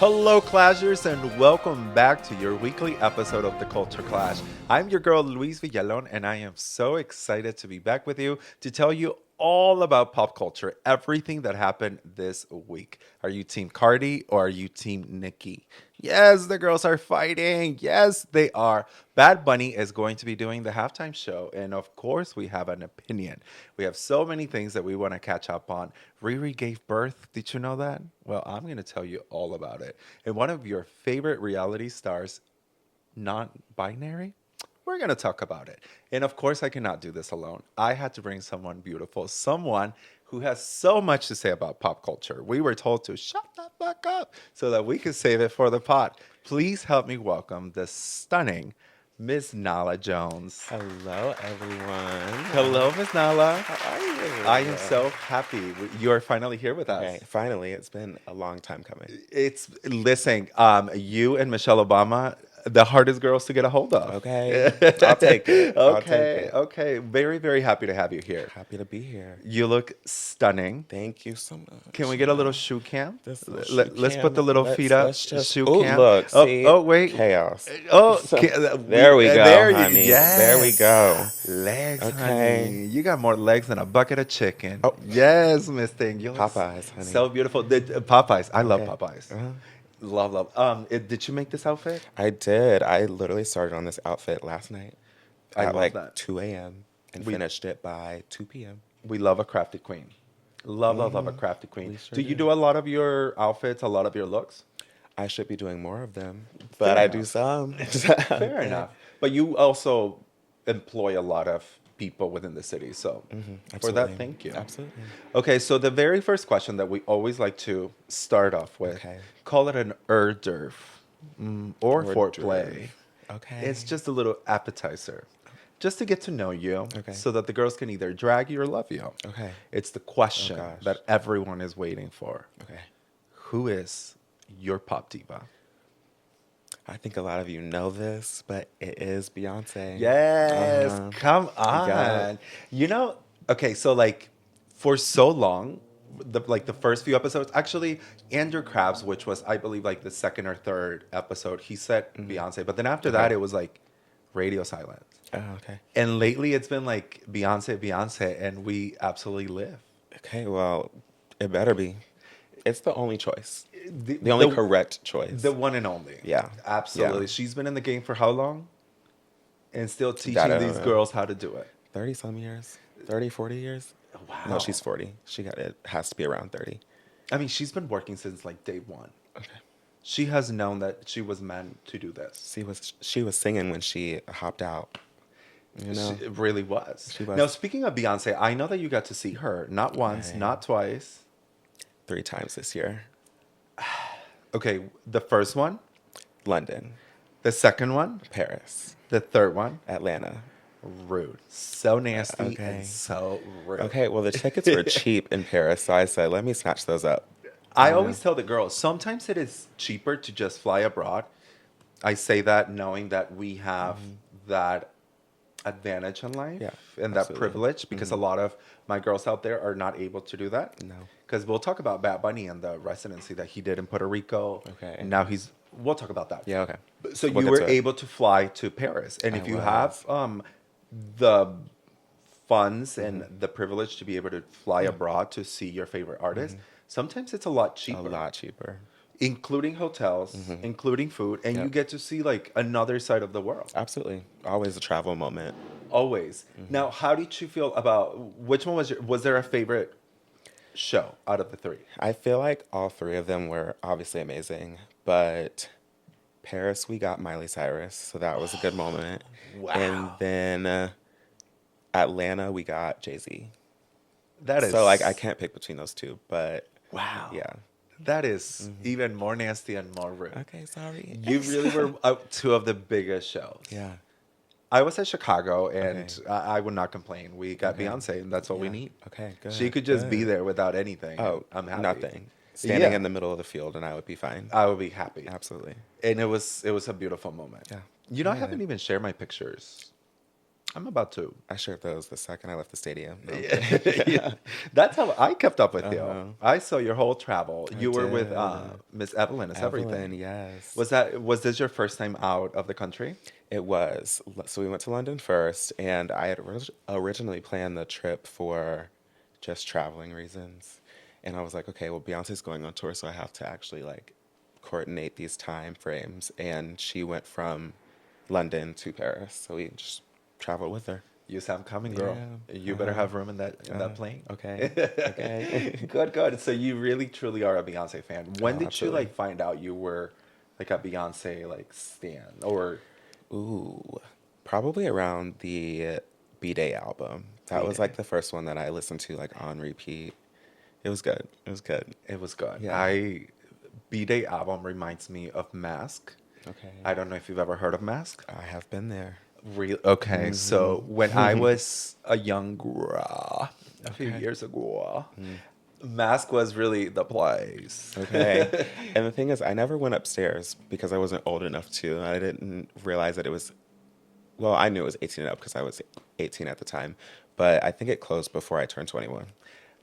Hello, Clashers, and welcome back to your weekly episode of The Culture Clash. I'm your girl, Luis Villalón, and I am so excited to be back with you to tell you all about pop culture, everything that happened this week. Are you Team Cardi or are you Team Nicki? Yes, the girls are fighting. Yes, they are. Bad Bunny is going to be doing the halftime show, and of course, we have an opinion. We have so many things that we want to catch up on. Riri gave birth. Did you know that? Well, I'm going to tell you all about it. And one of your favorite reality stars, non binary, we're going to talk about it. And of course, I cannot do this alone. I had to bring someone beautiful, someone who has so much to say about pop culture. We were told to shut the fuck up so that we could save it for the pot. Please help me welcome the stunning Miss Nala Jones. Hello, everyone. Hello, Miss Nala. How are you? I am so happy you are finally here with us. Okay, finally, it's been a long time coming. Listen, you and Michelle Obama, the hardest girls to get a hold of. Okay, I'll take it. I'll take it. Okay. Very, very happy to have you here. Happy to be here. You look stunning. Thank you so much. Can we get a little shoe cam? Let's Cam. put the little feet up. Let's just, shoe ooh, cam. Look, see? Wait. Chaos. Oh, There we go, there honey. Yes. There we go. Legs, Okay. honey. You got more legs than a bucket of chicken. Oh. Yes, Miss Thing. You look Popeyes, honey. So beautiful. Popeyes. I love Okay. Popeyes. Uh-huh. Love. Did you make this outfit? I did. I literally started on this outfit last night I at love like that. 2 a.m. and finished it by 2 p.m. We love a crafty queen. Love a crafty queen. We sure Do you do. do a lot of your outfits, a lot of your looks? I should be doing more of them, Fair but I enough. do some. Fair enough. But you also employ a lot of people within the city. So for that, Absolutely. thank you. Absolutely. Okay, so the very first question that we always like to start off with, Okay. call it an hors d'oeuvre or Hors foreplay. d'oeuvre. Okay. It's just a little appetizer, just to get to know you, Okay. so that the girls can either drag you or love you. Okay. It's the question gosh. that everyone is waiting for. Okay. Who is your pop diva? I think a lot of you know this, but it is Beyonce. Yes, Uh-huh. come on. got it. You know, okay, so like for so long, the first few episodes, actually, Andrew Krabs, which was I believe like the second or third episode, he said Beyonce, but then after that, it was like radio silence. Oh, okay. And lately, it's been like Beyonce, and we absolutely live. Okay, well, it better be. It's the only choice. The only correct choice. The one and only. Yeah. Absolutely. Yeah. She's been in the game for how long? And still teaching That I don't these know. girls how to do it. 30 some years? 30, 40 years? Wow. No, she's 40. It has to be around 30. I mean, she's been working since like day one. Okay. She has known that she was meant to do this. She was singing when she hopped out. You know? It really was. She was. Now, speaking of Beyonce, I know that you got to see her not once, Right. not twice. 3 times this year. Okay, the first one, London, the second one, Paris, the third one. Atlanta. Rude. So nasty Okay. and so rude. Okay, well, the tickets were cheap in Paris, so I said, let me snatch those up. I always tell the girls, sometimes it is cheaper to just fly abroad. I say that knowing that we have that advantage in life Yeah, and that absolutely. privilege because a lot of my girls out there are not able to do that. No. Because we'll talk about Bad Bunny and the residency that he did in Puerto Rico. Okay. And now we'll talk about that. Yeah, okay. So We'll you get were to it. able to fly to Paris. And I if you was. have the funds and the privilege to be able to fly abroad to see your favorite artist, sometimes it's a lot cheaper. A lot cheaper. Including hotels, including food, and you Yep. get to see like another side of the world. Absolutely. Always a travel moment. Always. Now, how did you feel about which one was there a favorite show out of the three? I feel like all 3 of them were obviously amazing, but Paris, we got Miley Cyrus, so that was a good moment. Wow. And then Atlanta, we got Jay-Z. That is So, like, I can't pick between those 2, but Wow. yeah. That is even more nasty and more rude. Okay, sorry. You really were out 2 of the biggest shows. Yeah. I was at Chicago, and Okay. I would not complain. We got Okay. Beyonce, and that's all we Yeah. need. Okay, good. She could just be good. there without anything. Oh, I'm happy. nothing. Standing Yeah. in the middle of the field, and I would be fine. I would be happy. Absolutely. And it was a beautiful moment. Yeah. You know, I Yeah. haven't even shared my pictures. I'm about to. I shared those the second I left the stadium. No, I'm Yeah, kidding. that's how I kept up with you. Uh-huh. I saw your whole travel. I You were with did. Miss Evelyn. Is Evelyn, everything. yes. Was this your first time out of the country? It was. So we went to London first, and I had originally planned the trip for just traveling reasons. And I was like, okay, well, Beyonce's going on tour, so I have to actually like coordinate these time frames. And she went from London to Paris, so we just traveled with her. You sound coming, girl. Yeah. You better Uh-huh. have room in that plane. Okay. Okay. Good, good. So you really truly are a Beyonce fan. When Oh, did you absolutely. like find out you were like a Beyonce like stan or Ooh, probably around the B-Day album. That was like B-Day? the first one that I listened to like on repeat. It was good. It was good. It was good. Yeah. I B-Day album reminds me of Mask. I Okay. don't know if you've ever heard of Mask. I have been there. Real okay, so when I Mm-hmm. was a young girl, a few Okay. years ago, Mm. Mask was really the place. Okay. And the thing is, I never went upstairs because I wasn't old enough to. I didn't realize that it was, well, I knew it was 18 and up because I was 18 at the time, but I think it closed before I turned 21.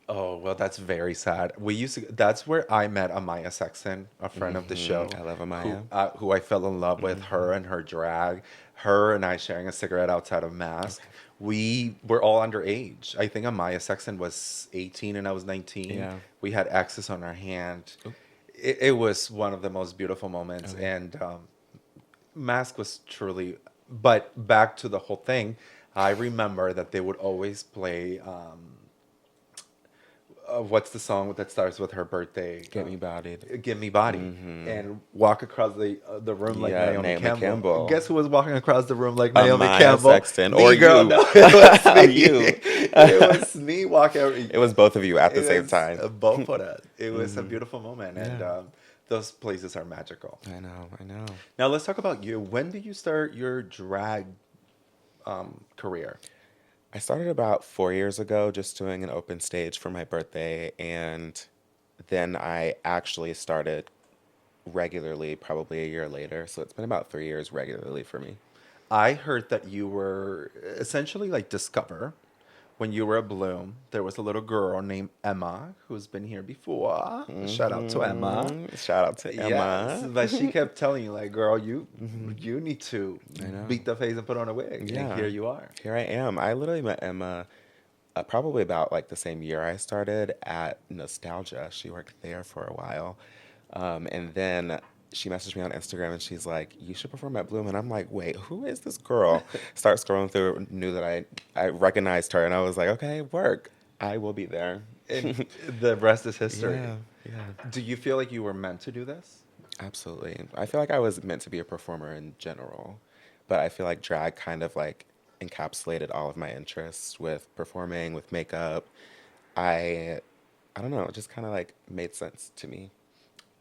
Oh, well, that's very sad. We used to, that's where I met Amaya Sexton, a friend of the show, I love Amaya. who I fell in love with, her and her drag, her and I sharing a cigarette outside of Mask. Okay. We were all underage. I think Amaya Sexton was 18 and I was 19. Yeah. We had X's on our hand. Oh, It was one of the most beautiful moments. okay. And Mask was truly, but back to the whole thing, I remember that they would always play. What's the song that starts with her birthday? Get me bodied. Give Me Body, and walk across the room like Yeah, Naomi Naomi Campbell. Campbell. Guess who was walking across the room like Naomi Amaya Campbell? Sexton. Or Me, girl. you. No, it was me. You. It was me walking. It was both of you at the It same was time. both of us. It was a beautiful moment, and Yeah. those places are magical. I know. I know. Now let's talk about you. When did you start your drag career? I started about 4 years ago just doing an open stage for my birthday, and then I actually started regularly probably a year later. So it's been about 3 years regularly for me. I heard that you were essentially like Discover. When you were a Bloom, there was a little girl named Emma who's been here before. Shout out to Emma. Shout out to Yes, Emma. but she kept telling you like, girl, you need to I know. beat the face and put on a wig. And Yeah. here you are. Here I am. I literally met Emma probably about like the same year I started at Nostalgia. She worked there for a while. And then she messaged me on Instagram and she's like, you should perform at Bloom. And I'm like, wait, who is this girl? Start scrolling through, knew that I recognized her. And I was like, okay, work. I will be there. And the rest is history. Yeah, yeah, Do you feel like you were meant to do this? absolutely. I feel like I was meant to be a performer in general, but I feel like drag kind of like encapsulated all of my interests with performing, with makeup. I I don't know, it just kind of like made sense to me.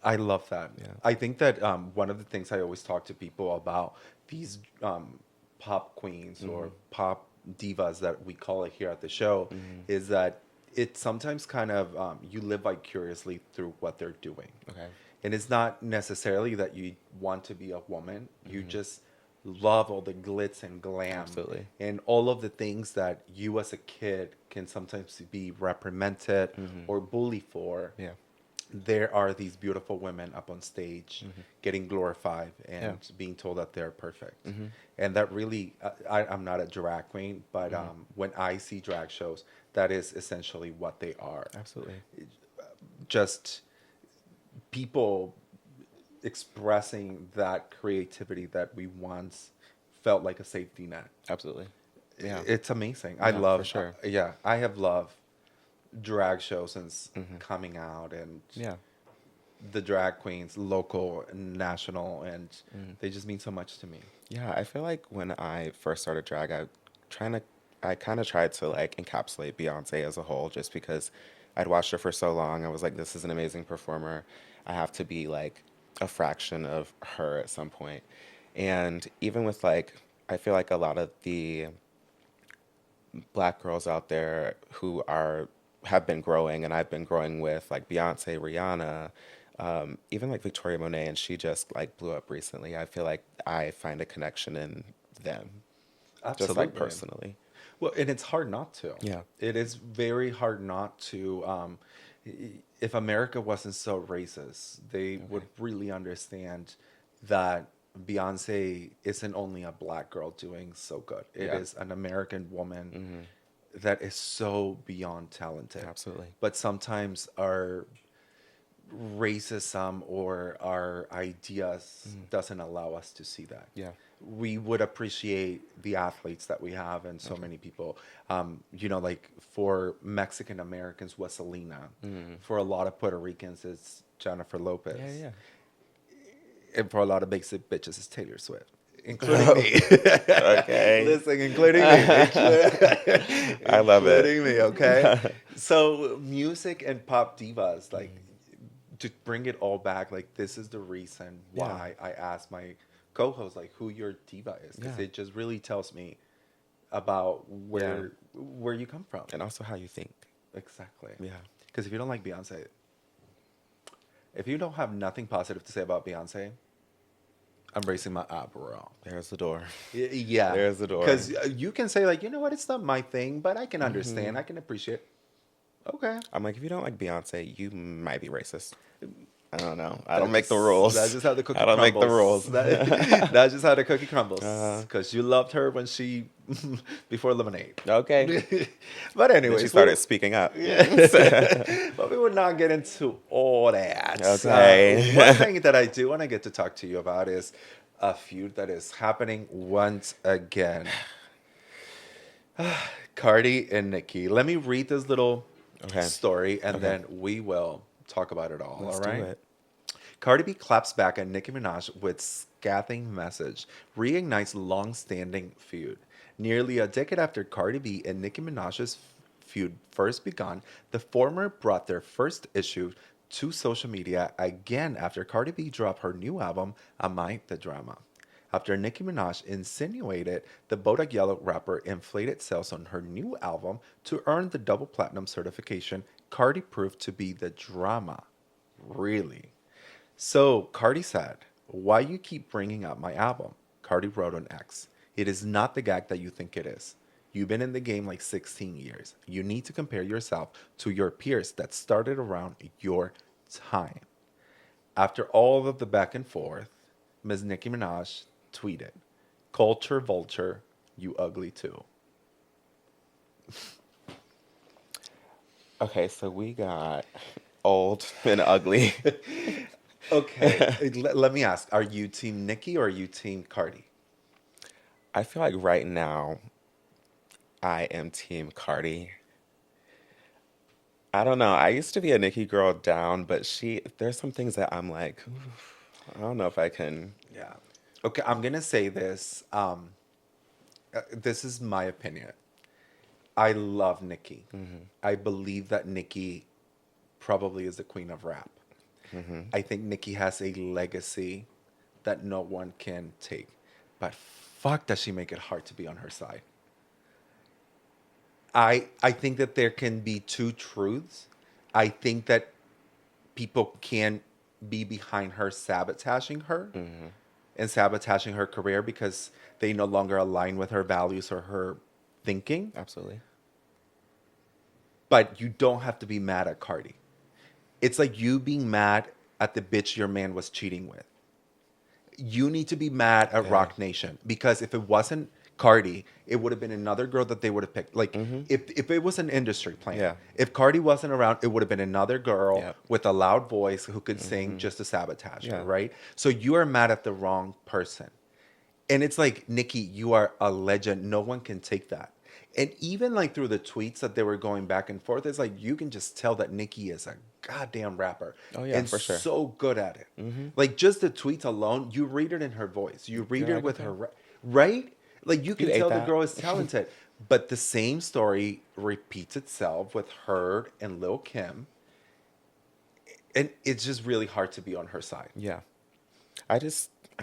I love that. Yeah. I think that one of the things I always talk to people about these pop queens or pop divas that we call it here at the show is that it sometimes kind of you live vicariously through what they're doing. Okay. And it's not necessarily that you want to be a woman. You just love all the glitz and glam Absolutely. and all of the things that you as a kid can sometimes be reprimanded or bullied for. Yeah. There are these beautiful women up on stage getting glorified and Yeah. being told that they're perfect. And that really, I'm not a drag queen, but when I see drag shows, that is essentially what they are. Absolutely. Just people expressing that creativity that we once felt like a safety net. Absolutely. Yeah. It's amazing. I Yeah, love, for sure. yeah, I have loved drag shows since coming out and Yeah. the drag queens, local and national, and they just mean so much to me. Yeah, I feel like when I first started drag, I kind of tried to like encapsulate Beyonce as a whole, just because I'd watched her for so long. I was like, this is an amazing performer. I have to be like a fraction of her at some point. And even with like, I feel like a lot of the black girls out there who are have been growing and I've been growing with, like Beyonce, Rihanna, even like Victoria Monet, and she just like blew up recently. I feel like I find a connection in them. just like Absolutely. personally. Well, and it's hard not to. Yeah. It is very hard not to. If America wasn't so racist, they would Okay. really understand that Beyonce isn't only a black girl doing so good. It Yeah. is an American woman Hmm. that is so beyond talented. Absolutely. But sometimes our racism or our ideas Hmm. doesn't allow us to see that. Yeah. We would appreciate the athletes that we have and so Okay. many people. Like for Mexican Americans was Selena. Hmm. For a lot of Puerto Ricans, it's Jennifer Yeah. Lopez. Yeah. And for a lot of basic bitches, it's Taylor Swift. Including me. Okay. Listen, including me. I love it. Including me, okay? So music and pop divas, like to bring it all back, like this is the reason Yeah. why I asked my co-host like who your diva is, because Yeah. it just really tells me about Yeah. where you come from. And also how you think. Exactly. Yeah. Because if you don't like Beyonce, if you don't have nothing positive to say about Beyonce, I'm raising my eyebrow. There's the door. Yeah, There's the door. because you can say like, you know what, it's not my thing, but I can understand, I can appreciate. Okay, I'm like, if you don't like Beyonce, you might be racist. I don't know. I That don't make the just- rules. That's just how the cookie I don't make the crumbles. rules. That's just how the cookie crumbles. Uh, Because you loved her when she before Lemonade. okay. But Then anyways, she started speaking up. but we would not get into all that. Okay. One thing that I do want to get to talk to you about is a feud that is happening once again. Cardi and Nicki. Let me read this little Okay. story and Okay. then we will talk about it all. Let's All do right. it. Cardi B claps back at Nicki Minaj with scathing message, reignites long-standing feud. Nearly a decade after Cardi B and Nicki Minaj's feud first begun, the former brought their first issue to social media again after Cardi B dropped her new album, Am I the Drama? After Nicki Minaj insinuated the Bodak Yellow rapper inflated sales on her new album to earn the double platinum certification, Cardi proved to be the drama. Really? So Cardi said, "Why you keep bringing up my album?" Cardi wrote on X, "It is not the gag that you think it is. You've been in the game like 16 years. You need to compare yourself to your peers that started around your time." After all of the back and forth, Ms. Nicki Minaj tweeted, "Culture vulture, you ugly too." Okay, so we got old and ugly. Okay, let me ask, are you team Nicki or are you team Cardi? I feel like right now I am Team Cardi. I don't know. I used to be a Nicki girl down, but there's some things that I'm like, I don't know if I can. Yeah. Okay, I'm gonna say this. This is my opinion. I love Nicki. I believe that Nicki probably is the queen of rap. I think Nicki has a legacy that no one can take. But fuck, does she make it hard to be on her side? I think that there can be two truths. I think that people can be behind her sabotaging her and sabotaging her career because they no longer align with her values or her thinking. Absolutely. But you don't have to be mad at Cardi. It's like you being mad at the bitch your man was cheating with. You need to be mad at Yeah. Rock Nation because if it wasn't Cardi, it would have been another girl that they would have picked. Like if it was an industry plan, Yeah. if Cardi wasn't around, it would have been another girl Yep. with a loud voice who could sing just to sabotage her, Yeah. right? So you are mad at the wrong person. And it's like, Nicki, you are a legend. No one can take that. And even like through the tweets that they were going back and forth, it's like you can just tell that Nicki is a goddamn rapper. Oh, yeah, and for sure. so good at it. Like just the tweets alone, you read it in her voice. You read You're it like, with okay. her, right? Like you can ate tell the that. girl is talented. But the same story repeats itself with her and Lil Kim. And it's just really hard to be on her side. Yeah. I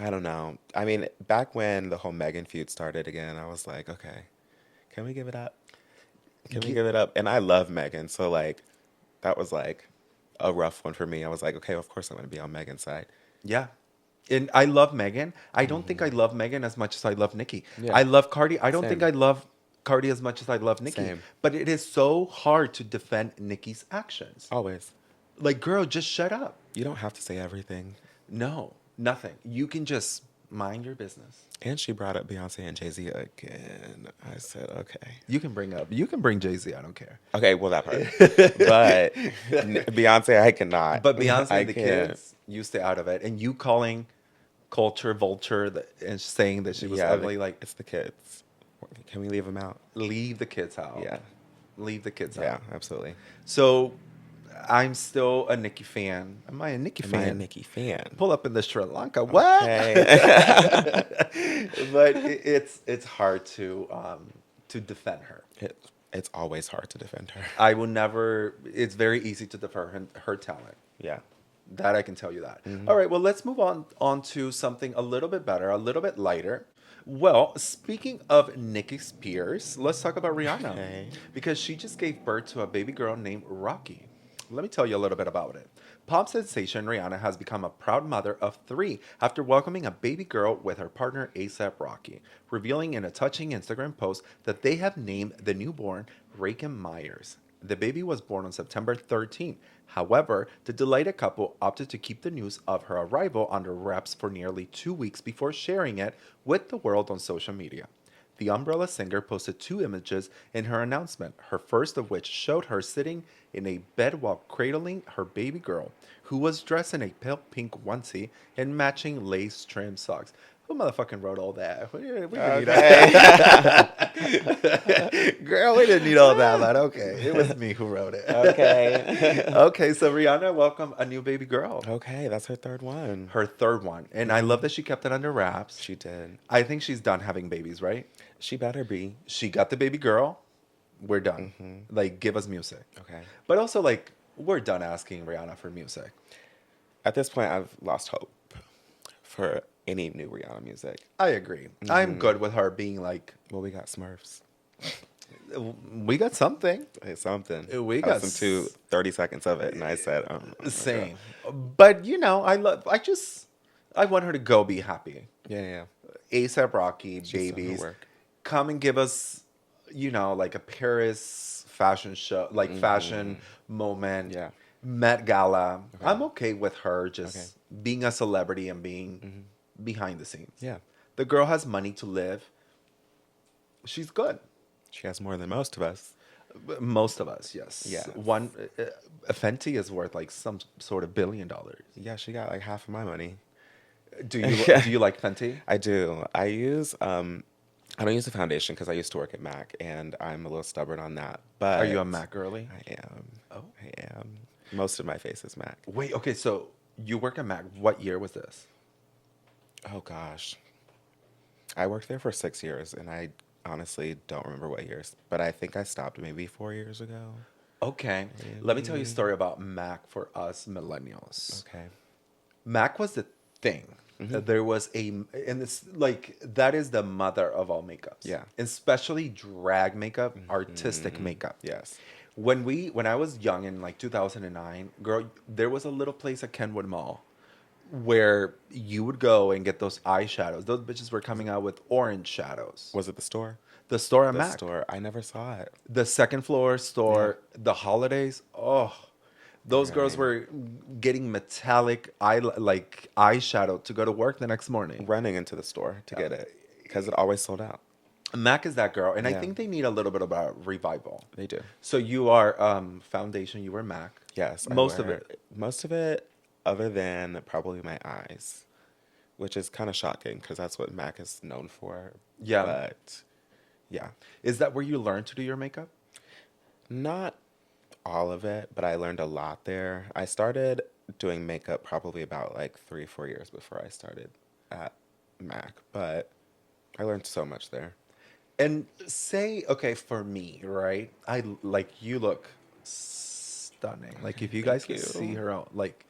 don't know. I mean, back when the whole Megan feud started again, I was like, okay, can we give it up? Can we Ge- give it up? And I love Megan, so like that was like a rough one for me. I was like, okay, of course I'm going to be on Megan's side. Yeah. And I love Megan. I don't think I love Megan as much as I love Nicki. Yeah. I love Cardi. I don't think I Same. love Cardi as much as I love Nicki. Same. But it is so hard to defend Nicki's actions. Always. Like, girl, just shut up. You don't have to say everything. No, nothing. You can just mind your business. And she brought up Beyonce and Jay-Z again. I said, okay. You can bring Jay-Z. I don't care. Okay, well, that part. But Beyonce, I cannot. But Beyonce I and the can't. kids, you stay out of it. And you calling culture vulture and saying that she was Yeah, ugly, like, it's the kids. Can we leave them out? leave the kids out. Yeah. Leave the kids Yeah, out. absolutely. So I'm still a Nicki fan. Am I a Nicki Am fan? I a Nicki fan? Pull up in the Sri Lanka. What? Okay. But it's hard to defend her. It's always hard to defend her. I will never. It's very easy to defend her talent. Yeah. That I can tell you that. All right, well, let's move on to something a little bit better, a little bit lighter. Well, speaking of Nicki Spears, let's talk about Rihanna. Okay. Because she just gave birth to a baby girl named Rocky. Let me tell you a little bit about it. Pop sensation Rihanna has become a proud mother of 3 after welcoming a baby girl with her partner ASAP Rocky, revealing in a touching Instagram post that they have named the newborn Rakim Myers. The baby was born on September 13th. However, the delighted couple opted to keep the news of her arrival under wraps for nearly 2 weeks before sharing it with the world on social media. The Umbrella singer posted 2 images in her announcement, her first of which showed her sitting in a bed while cradling her baby girl, who was dressed in a pale pink onesie and matching lace trim socks. Who motherfucking wrote all that? We didn't need that. Girl, we didn't need all that, but okay. It was me who wrote it. Okay. Okay, so Rihanna welcomed a new baby girl. Okay, that's her third one. Her third one. And I love that she kept it under wraps. She did. I think she's done having babies, right? She better be. She got the baby girl. We're done. Like, give us music. Okay. But also, like, we're done asking Rihanna for music. At this point, I've lost hope for any new Rihanna music. I agree. I'm good with her being like, Well, we got Smurfs. we got something. It's something. We I got listened to 30 seconds of it, and I said, oh my Same. God. But, you know, I want her to go be happy. Yeah. ASAP Rocky, She's done her babies. work. Come and give us, you know, like a Paris fashion show, like fashion moment. Yeah. Met Gala. Okay. I'm okay with her just being a celebrity and being behind the scenes. Yeah. The girl has money to live. She's good. She has more than most of us. Most of us, yes. Yes. One, Fenty is worth like some sort of $1 billion. Yeah, she got like half of my money. Do you like Fenty? I do. I don't use a foundation because I used to work at Mac, and I'm a little stubborn on that. But Are you a Mac girly? I am. Oh. I am. Most of my face is Mac. Wait, okay, so you work at Mac. What year was this? Oh gosh. I worked there for 6 years, and I honestly don't remember what years, but I think I stopped maybe 4 years ago. Okay. Let me tell you a story about Mac for us millennials. Okay. Mac was the thing. There was and it's like, that is the mother of all makeups. Yeah. Especially drag makeup, artistic makeup. Yes. When I was young in like 2009, girl, there was a little place at Kenwood Mall where you would go and get those eyeshadows. Those bitches were coming out with orange shadows. Was it the store? The store at The Mac. store. I never saw it. The second floor store, the holidays. Oh, those girls were getting metallic eyeshadow to go to work the next morning. Running into the store to get it because it always sold out. Mac is that girl, and I Yeah. think they need a little bit of a revival. They do. So you are foundation. You were Mac. Yes. I Most of wear it. Most of it, other than probably my eyes, which is kind of shocking because that's what Mac is known for. Yeah. But yeah, Is that where you learned to do your makeup? not all of it, but I learned a lot there. I started doing makeup probably about like 3 or 4 years before I started at Mac, but I learned so much there. And say, okay, for me, right? You look stunning. Like, if you guys could you. see her out, like,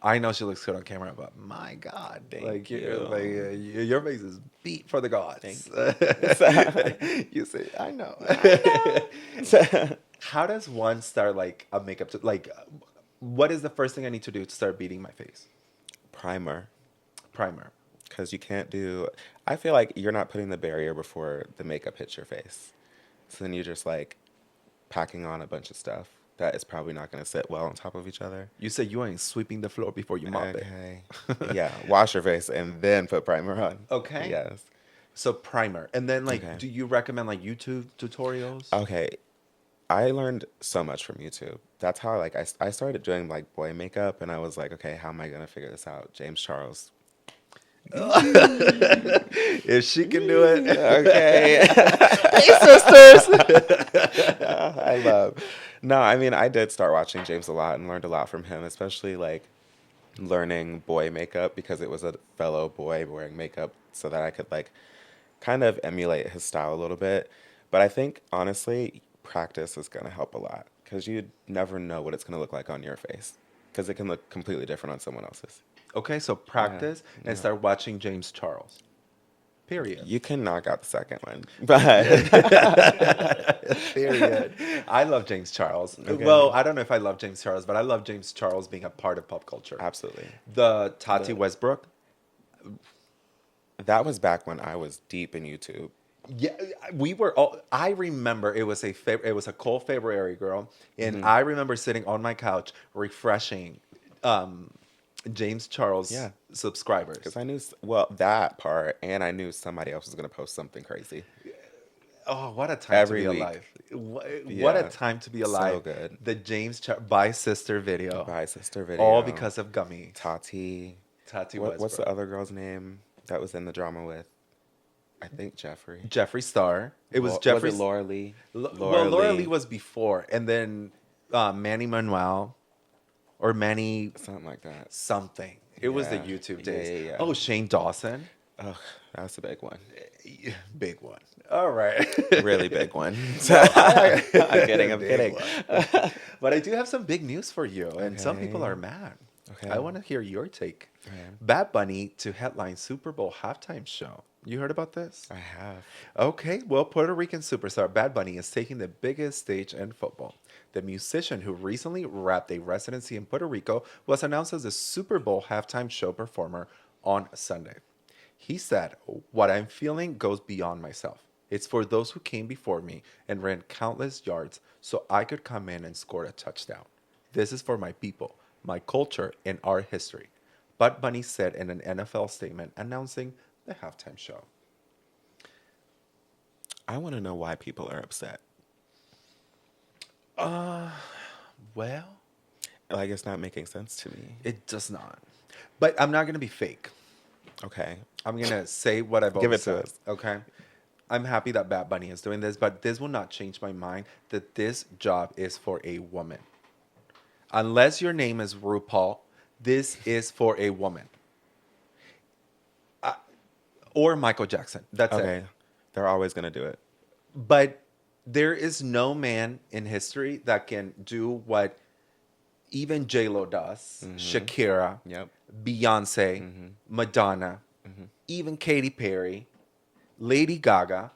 I know she looks good on camera, but my God, Thank you. you. Your face is beat for the gods. Thank You say, I know. How does one start like a makeup? What is the first thing I need to do to start beating my face? Primer. Primer. Because you can't do, I feel like you're not putting the barrier before the makeup hits your face. So then you're just like packing on a bunch of stuff that is probably not going to sit well on top of each other. You said you ain't sweeping the floor before you mop it. Okay. Yeah. Wash your face and then put primer on. Okay. Yes. So primer. And then like Okay. do you recommend like YouTube tutorials? Okay. I learned so much from YouTube. That's how like I started doing like boy makeup and I was like, okay, how am I going to figure this out? James Charles. If she can do it. Okay. Hey sisters. I love. No, I mean, I did start watching James a lot and learned a lot from him, especially like learning boy makeup because it was a fellow boy wearing makeup so that I could like kind of emulate his style a little bit. But I think honestly, practice is going to help a lot because you never know what it's going to look like on your face because it can look completely different on someone else's. Okay, so practice and Yeah. start watching James Charles. Period. You can knock out the second one, but Period. I love James Charles. Okay. Well, I don't know if I love James Charles, but I love James Charles being a part of pop culture. absolutely. The Tati Westbrook. That was back when I was deep in YouTube. Yeah, we were all. I remember it was it was a cold February, girl, and I remember sitting on my couch refreshing James Charles Yeah. subscribers. Because I knew, well, that part, and I knew somebody else was going to post something crazy. Oh, what a time Every to be week. alive! What a Yeah. time to be So alive! good. The By Sister video, Bye, sister video. all because of Gummy. Tati. Tati What's the Westbrook. other girl's name that was in the drama with? I think Jeffrey. Jeffree Star. It was Was Jeffree. it Laura Lee? Well, Laura Lee was before, and then Manny Manuel or Manny Something like that. something. It was the Yeah. YouTube Yeah, days. yeah, yeah. Oh, Shane Dawson. Ugh, that's a big one. Big one. All right. Really big one. I'm I'm kidding. But I do have some big news for you, and some people Okay. are mad. Okay. I want to hear your take. Okay. Bad Bunny to headline Super Bowl halftime show. You heard about this? I have. Okay, well, Puerto Rican superstar Bad Bunny is taking the biggest stage in football. The musician who recently wrapped a residency in Puerto Rico was announced as the Super Bowl halftime show performer on Sunday. He said, "What I'm feeling goes beyond myself. It's for those who came before me and ran countless yards so I could come in and score a touchdown. This is for my people, my culture, and our history." Bad Bunny said in an NFL statement announcing the halftime show. I want to know why people are upset. Well, Like, it's not making sense to me. it does not. But I'm not going to be fake. Okay. I'm going to say what I've Give always it to said. us. Okay. I'm happy that Bad Bunny is doing this, but this will not change my mind that this job is for a woman. Unless your name is RuPaul, this is for a woman. Or Michael Jackson. That's Okay. it. They're always going to do it. But there is no man in history that can do what even J-Lo does, Shakira, Yep. Beyonce, Madonna, even Katy Perry, Lady Gaga.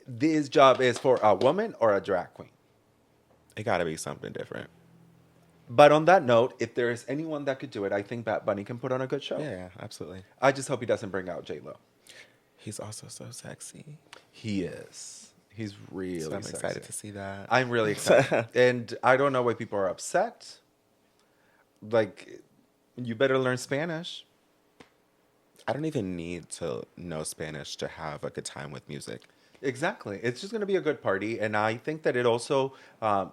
This job is for a woman or a drag queen. It got to be something different. But on that note, if there is anyone that could do it, I think Bad Bunny can put on a good show. Yeah, absolutely. I just hope he doesn't bring out J-Lo. He's also so sexy. He is. He's really So I'm sexy. excited to see that. I'm really excited. And I don't know why people are upset. Like, you better learn Spanish. I don't even need to know Spanish to have a good time with music. Exactly. It's just going to be a good party. And I think that it also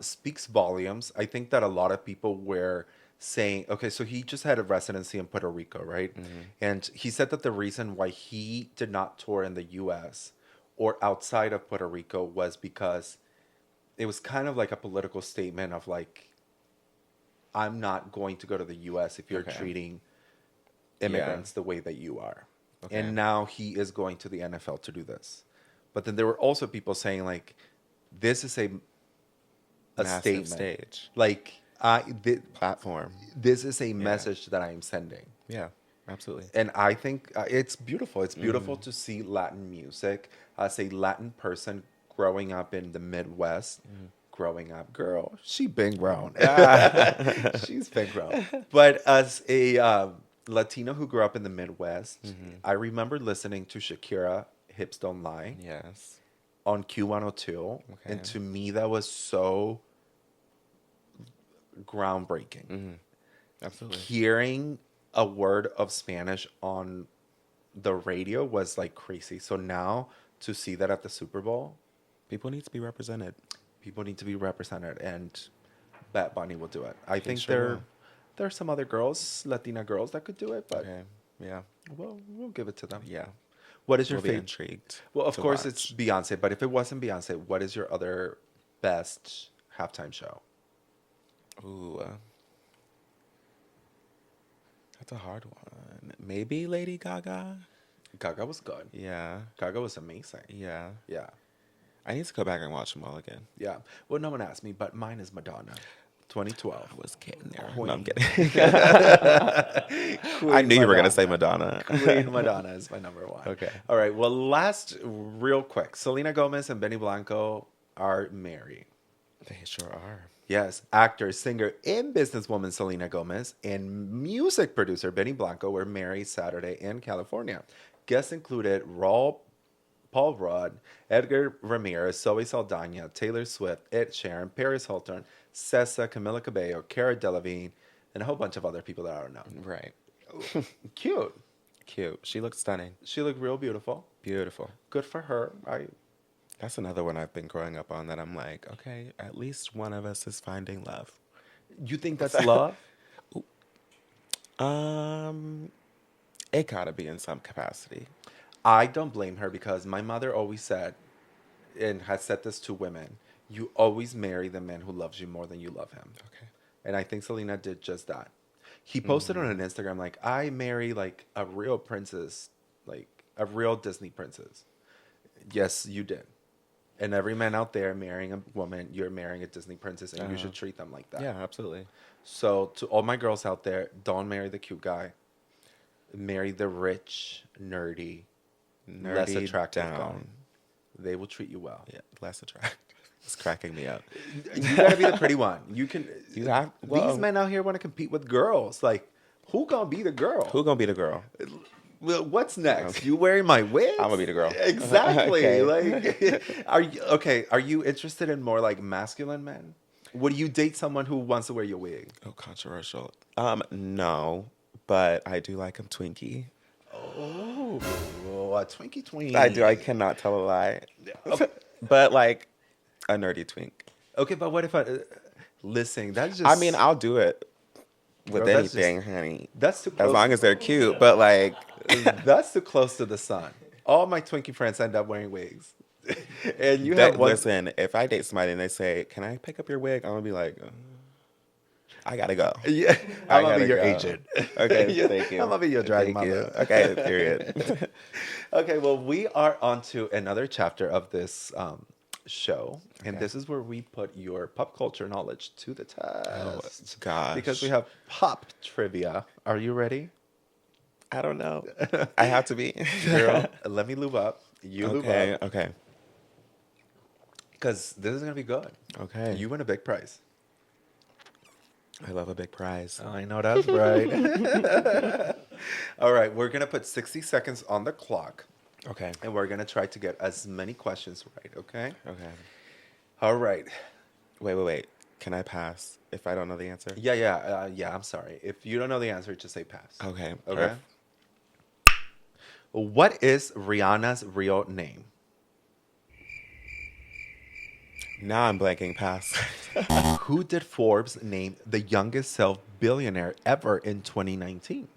speaks volumes. I think that a lot of people were saying, okay, so he just had a residency in Puerto Rico, right? And he said that the reason why he did not tour in the US or outside of Puerto Rico was because it was kind of like a political statement of like, I'm not going to go to the US if you're Okay. treating immigrants the way that you are. Okay. And now he is going to the NFL to do this. But then there were also people saying like, this is a Massive statement. stage. Like, Platform. this is a message that I am sending. Yeah, absolutely. And I think it's beautiful. It's beautiful to see Latin music as a Latin person growing up in the Midwest. Growing up, girl, she been grown. She's been grown. But as a Latino who grew up in the Midwest. Mm-hmm. I remember listening to Shakira, Hips Don't Lie, Yes. on Q102. Okay. And to me, that was so groundbreaking. Mm-hmm. Absolutely. Hearing a word of Spanish on the radio was like crazy. So now to see that at the Super Bowl, People need to be represented. people need to be represented, and Bad Bunny will do it. I He think sure will. there are some other girls, Latina girls, that could do it, but Okay. Yeah. we'll give it to them. Yeah. What is your We'll be favorite? intrigued Well, of to course, it's watch. Beyonce, but if it wasn't Beyonce, what is your other best halftime show? Ooh. That's a hard one. Maybe Lady Gaga? Gaga was good. Yeah. Gaga was amazing. Yeah. Yeah. I need to go back and watch them all again. Yeah. Well, no one asked me, but mine is Madonna. 2012. I was getting there. Queen. No, I'm kidding. Queen I knew you were going to say Madonna. Madonna. Queen Madonna is my number one. Okay. All right. Well, last, real quick, Selena Gomez and Benny Blanco are married. They sure are. Yes, actor, singer, and businesswoman Selena Gomez and music producer Benny Blanco were married Saturday in California. Guests included Paul Rudd, Edgar Ramirez, Zoe Saldana, Taylor Swift, Ed Sheeran, Paris Hilton, Sessa, Camila Cabello, Cara Delevingne, and a whole bunch of other people that I don't know. Right. Cute. Cute. She looks stunning. She looked real beautiful. Beautiful. Good for her. That's another one I've been growing up on that I'm like, okay, at least one of us is finding love. You think that's love? Um, it gotta be in some capacity. I don't blame her because my mother always said, and has said this to women, you always marry the man who loves you more than you love him. Okay. And I think Selena did just that. He posted on an Instagram, like, I marry like a real princess, like a real Disney princess. Yes, you did. And every man out there marrying a woman, you're marrying a Disney princess, and you should treat them like that. Yeah, absolutely. So to all my girls out there, don't marry the cute guy. Marry the rich, nerdy, less Nerdy attractive guy. down. They will treat you well. Yeah, less attractive. It's cracking me up. You gotta be the pretty one. You can. You have- These well- men out here want to compete with girls. Like, who gonna be the girl? Who gonna be the girl? Well, what's next? You wearing my wig? I'm gonna be the girl. Exactly. Okay. Like, are you okay? Are you interested in more like masculine men? Would you date someone who wants to wear your wig? Oh, controversial. No, but I do like him twinkie. Oh, a Twinkie twink. I do. I cannot tell a lie. Okay, But like a nerdy twink. okay, but what if I listen? That's just. I mean, I'll do it with Girl, that's anything, honey. that's too close. As long as they're cute. But like, That's too close to the sun. All my Twinkie friends end up wearing wigs. And you have one. listen, if I date somebody and they say, "Can I pick up your wig?" I'm gonna be like, I gotta go. Yeah, I I'm gonna be gotta your go. agent. Okay, Yeah, thank you. I'm gonna be your drag Thank you. mother. Okay, period. Okay, well, we are on to another chapter of this show, and Okay. this is where we put your pop culture knowledge to the test. gosh. Because we have pop trivia. Are you ready? I don't know. I have to be. Girl, let me lube up. You lube Okay, up. okay, Because this is going to be good. okay. You win a big prize. I love a big prize. I know that's right. All right, we're going to put 60 seconds on the clock, Okay. and we're going to try to get as many questions right, okay? Okay. All right. Wait. Can I pass if I don't know the answer? Yeah, I'm sorry. If you don't know the answer, just say pass. Okay. Okay. What is Rihanna's real name? Now I'm blanking. Pass. Who did Forbes name the youngest self-billionaire ever in 2019?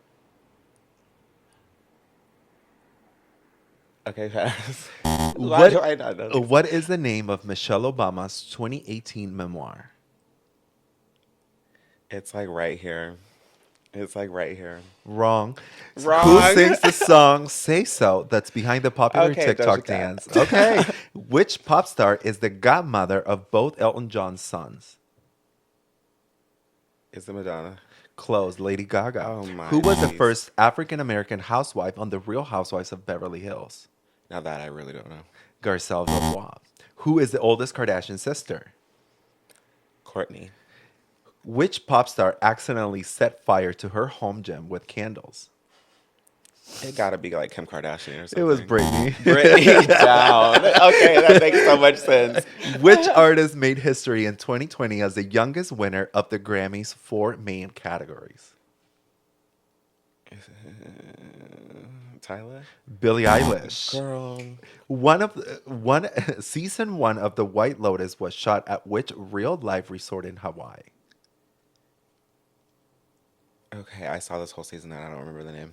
Okay, pass. Why What, do I not know? This? what is the name of Michelle Obama's 2018 memoir? It's like right here. It's like right here. Wrong. Wrong. Who sings the song Say So that's behind the popular Okay, TikTok Doja Cat. dance? Okay. Which pop star is the godmother of both Elton John's sons? Is it Madonna? Close. Lady Gaga. Oh, my Who was the days. first African American housewife on The Real Housewives of Beverly Hills? Now that I really don't know. Garcelle Lavoie. Who is the oldest Kardashian sister? Courtney. Which pop star accidentally set fire to her home gym with candles? It gotta be like Kim Kardashian or It was something. Britney. Britney down. Okay, that makes so much sense. Which artist made history in 2020 as the youngest winner of the Grammys' four main categories? Tyler? Billie Eilish. Girl. One season one of The White Lotus was shot at which real life resort in Hawaii? Okay, I saw this whole season and I don't remember the name.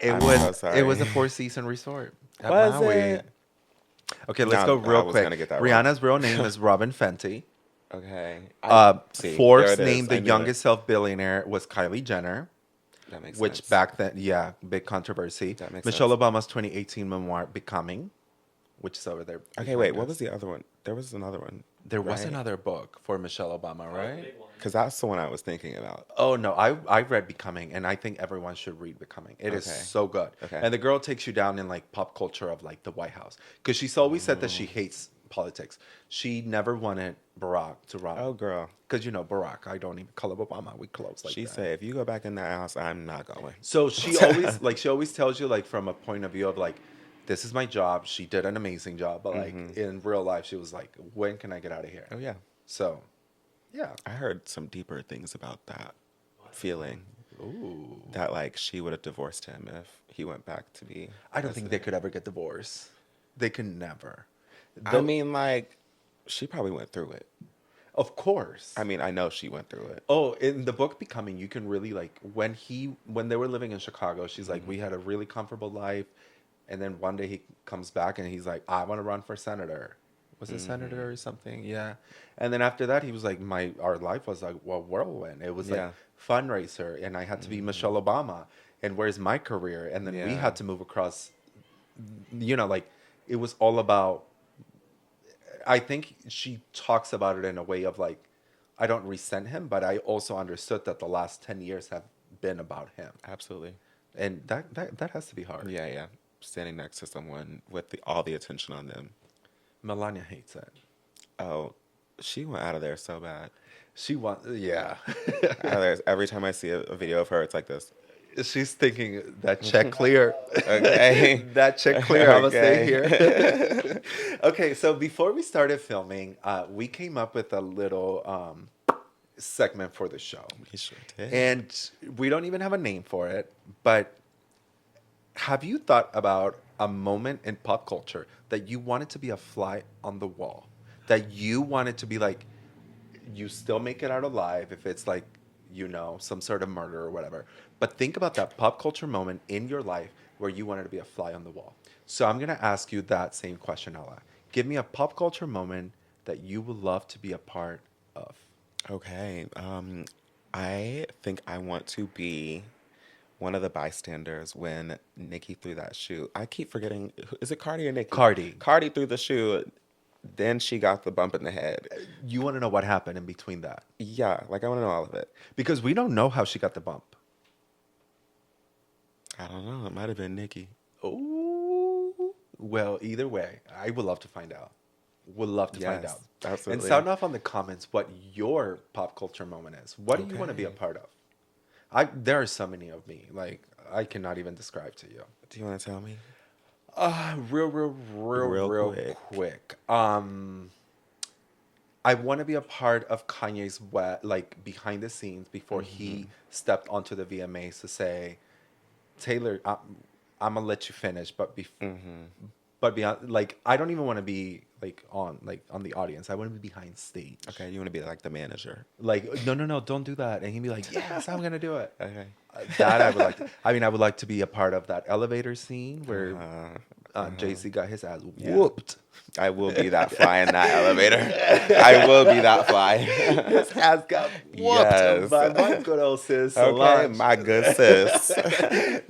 It I'm was so it was sorry. a four-season resort at Was Maui. it? Okay, let's No, go I real was quick. gonna get that wrong. Rihanna's real name is Robin Fenty. Okay. I see. There Forbes it is. named the I knew it. youngest self-billionaire was Kylie Jenner, That makes which sense. back then, yeah, big controversy. That makes Michelle sense. Obama's 2018 memoir, Becoming, which is over there. Okay, wait. behind What us. was the other one? There was another one. There was right? another book for Michelle Obama, right? Because that's the one I was thinking about. Oh no, I read Becoming, and I think everyone should read Becoming. It is Okay. so good, Okay. and the girl takes you down in like pop culture of like the White House, because she's always said that she Oh. hates politics. She never wanted Barack to run, Oh, girl. because you know Barack. I don't even call him Obama. We close like She that. said, if you go back in that house, I'm not going. So she always tells you like from a point of view of like, this is my job. She did an amazing job, but like in real life, she was like, when can I get out of here? Oh, yeah. So, yeah. I heard some deeper things about that feeling. Ooh. That, like, she would have divorced him if he went back to be I don't think they president. could ever get divorced. They can never. I mean, like, she probably went through it. Of course. I mean, I know she went through it. Oh, in the book Becoming, you can really like when they were living in Chicago, she's like, Mm-hmm. we had a really comfortable life, and then one day he comes back and he's like, I want to run for senator. Was it Mm-hmm. senator or something? Yeah. And then after that, he was like, our life was like a whirlwind. It was like Yeah. fundraiser, and I had to be Michelle Obama. And where's my career? And then we Yeah. had to move across. Like it was all about. I think she talks about it in a way of like, I don't resent him, but I also understood that the last 10 years have been about him. Absolutely. And that has to be hard. Yeah, yeah. Standing next to someone with all the attention on them. Melania hates it. Oh, she went out of there so bad. She wants, yeah. Out of there. Every time I see a video of her, it's like this. She's thinking that check clear. Okay. That check clear. I'm going to stay Okay. here. Okay, so before we started filming, we came up with a little segment for the show. We sure did. And we don't even have a name for it, but have you thought about a moment in pop culture that you wanted to be a fly on the wall? That you wanted to be like, you still make it out alive if it's like, some sort of murder or whatever. But think about that pop culture moment in your life where you wanted to be a fly on the wall. So I'm going to ask you that same question, Ella. Give me a pop culture moment that you would love to be a part of. Okay. I think I want to be one of the bystanders when Nikki threw that shoe. I keep forgetting. Is it Cardi or Nikki? Cardi. Cardi threw the shoe. Then she got the bump in the head. You want to know what happened in between that? Yeah, like I want to know all of it. Because we don't know how she got the bump. I don't know. It might have been Nikki. Oh, well, either way, I would love to find out. Would love to find Yes, out. absolutely. And sound off on the comments what your pop culture moment is. What do you want to be a Okay. part of? There are so many of me. Like I cannot even describe to you. Do you want to tell me? Real quick. I want to be a part of Kanye's like behind the scenes before he stepped onto the VMAs to say, Taylor, I'm gonna let you finish, but beyond, like I don't even want to be like on the audience. I want to be behind stage. Okay, you want to be like the manager. Like no, don't do that. And he'd be like, yes, I'm gonna do it. Okay. That I would like to. I mean, I would like to be a part of that elevator scene where Jay-Z got his ass Yeah. whooped. I will be that fly in that elevator. I will be that fly. His ass got whooped Yes. by my good old sis. Okay, Solange. my good sis.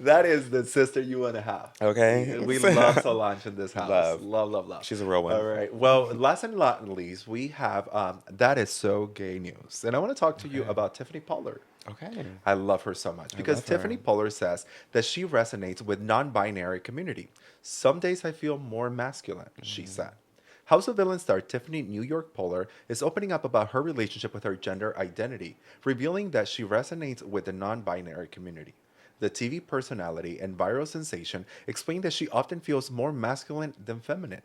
That is the sister you want to have. Okay. We love Solange in this house. Love. Love. She's a real one. All right. Well, last and not least, we have That Is So Gay News. And I want to talk to you about Tiffany Pollard. Okay. I love her so much because love her. Tiffany Pollard says that she resonates with non-binary community. Some days I feel more masculine, she said. House of Villains star Tiffany New York Polar is opening up about her relationship with her gender identity, revealing that she resonates with the non binary community. The TV personality and viral sensation explained that she often feels more masculine than feminine.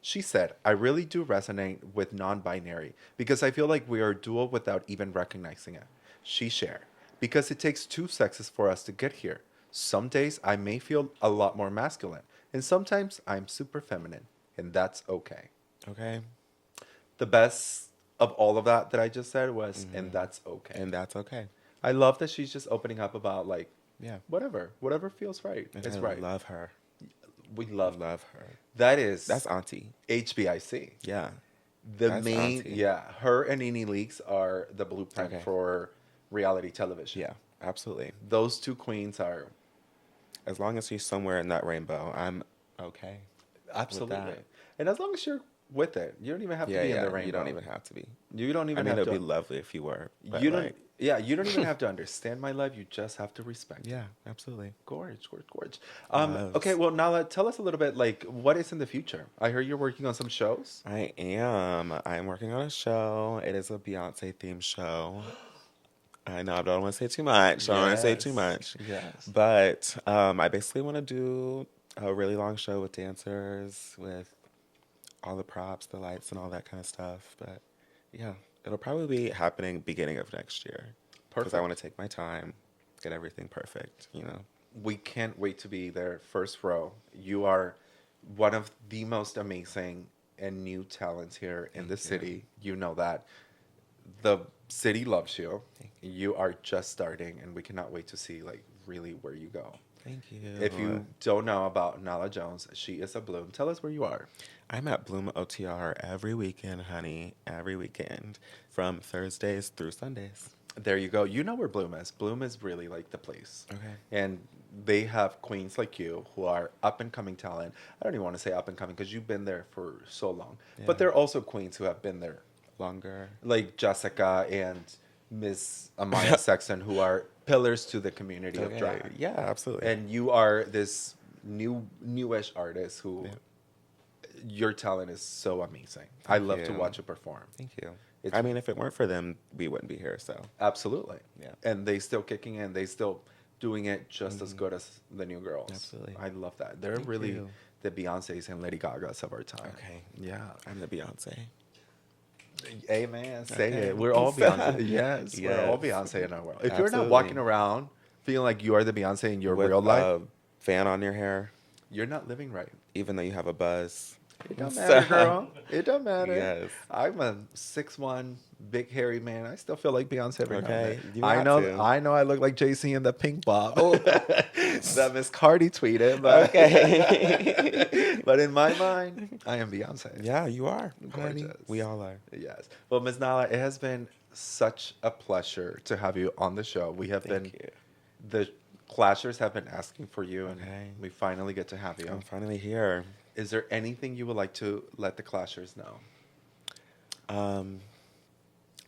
She said, I really do resonate with non binary because I feel like we are dual without even recognizing it. She shared, because it takes two sexes for us to get here. Some days I may feel a lot more masculine, and sometimes I'm super feminine, and that's okay. Okay. The best of all of that I just said was, and Hmm. that's okay. And that's okay. I love that she's just opening up about like Yeah. whatever feels right And is I right. love her. We love Love her. that is That's Auntie. HBIC. Yeah. The That's main, Auntie. yeah, her and Nene Leakes are the blueprint Okay. for reality television. Yeah. Absolutely. Those two queens are As long as she's somewhere in that rainbow, I'm okay with absolutely, that. and as long as you're with it, you don't even have to Yeah, be in the yeah. You don't rainbow. even have to be. You don't I even mean, have it'd be to. lovely if you were, but You don't. like, Yeah, you don't even have to understand my love. You just have to respect it. yeah, absolutely. Gorge, gorge, gorge. Okay, Loves. well, Nala, tell us a little bit. Like, what is in the future? I heard you're working on some shows. I am. I'm working on a show. It is a Beyonce themed show. I know I don't want to say too much. I don't want to say too Yes, much. yes. But I basically want to do a really long show with dancers, with all the props, the lights, and all that kind of stuff. But yeah, it'll probably be happening beginning of next year because I want Perfect. to take my time, get everything perfect, you know? We can't wait to be there first row. You are one of the most amazing and new talents here in the Thank you. city. You know that. The city loves you. Thank, You are just starting, and we cannot wait to see like really where you go. thank If you. you don't know about Nala Jones, she is a Bloom. Tell us where you are. I'm at Bloom OTR every weekend, honey, every weekend from Thursdays through Sundays. There you go. You know where Bloom is. Bloom is really like the place. Okay. And they have queens like you who are up and coming talent. I don't even want to say up and coming because you've been there for so long. Yeah. But there are also queens who have been there, Longer. like Jessica and Miss Amaya Sexton, who are pillars to the community of Okay. drag. Yeah, absolutely. And you are this newish artist who Yeah. your talent is so amazing. I Thank love to you. watch you perform. Thank you. It's I mean, if it weren't for them, we wouldn't be here. So, absolutely. yeah. And they still kicking in. They still doing it just as Hmm. good as the new girls. Absolutely. I love that. They're Thank really you. the Beyonces and Lady Gagas of our time. Okay. Yeah. I'm the Beyonce. Amen. Say Okay. it. We're all Beyonce. Yes, we're all Yes. Beyonce in our world. If you're not Absolutely. walking around feeling like you are the Beyonce in your With real life, a fan on your hair, you're not living right. even though you have a buzz. It don't So- matter, girl. It don't matter. Yes. I'm a 6'1", big hairy man. I still feel like Beyonce every now and Okay, then. you I got know. to. I know. I look like JC in the pink bob that Miss Cardi tweeted. But Okay. but in my mind, I am Beyonce. Yeah, you are, honey. Gorgeous. We all are. Yes. Well, Ms. Nala, it has been such a pleasure to have you on the show. We have Thank been you. the Clashers have been asking for you, and Okay. we finally get to have you. I'm finally here. Is there anything you would like to let the Clashers know? Um,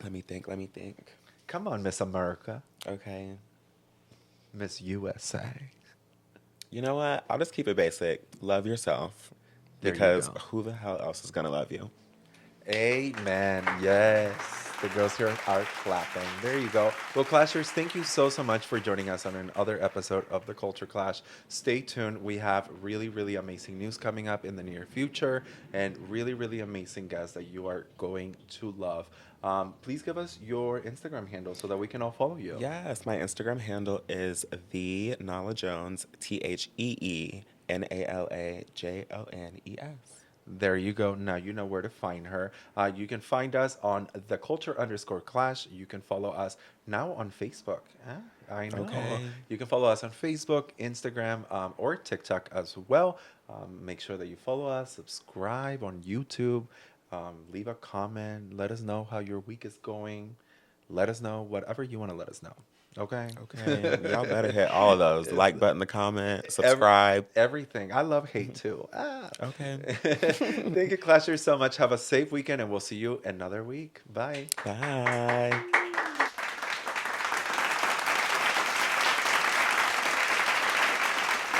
let me think. Let me think. Come on, Miss America, Okay. Miss USA. You know what? I'll just keep it basic. Love yourself. There you Because go. who the hell else is gonna love you? Amen. Yes. The girls here are clapping. There you go. Well, Clashers, thank you so much for joining us on another episode of The Culture Clash. Stay tuned. We have really amazing news coming up in the near future and really amazing guests that you are going to love. Please give us your Instagram handle so that we can all follow you. Yes, my Instagram handle is the Nala Jones, TheNalaJones. There you go. Now you know where to find her. You can find us on the culture_clash. You can follow us now on Facebook. I know. Okay. You can follow us on Facebook, Instagram, or TikTok as well. Make sure that you follow us, subscribe on YouTube, leave a comment. Let us know how your week is going. Let us know whatever you want to let us know. Okay. Okay. Y'all better hit all of those. The like button, the comment, Every- subscribe. everything. I love hate too. Okay. Thank you, Clashers, so much. Have a safe weekend, and we'll see you another week. Bye. Bye.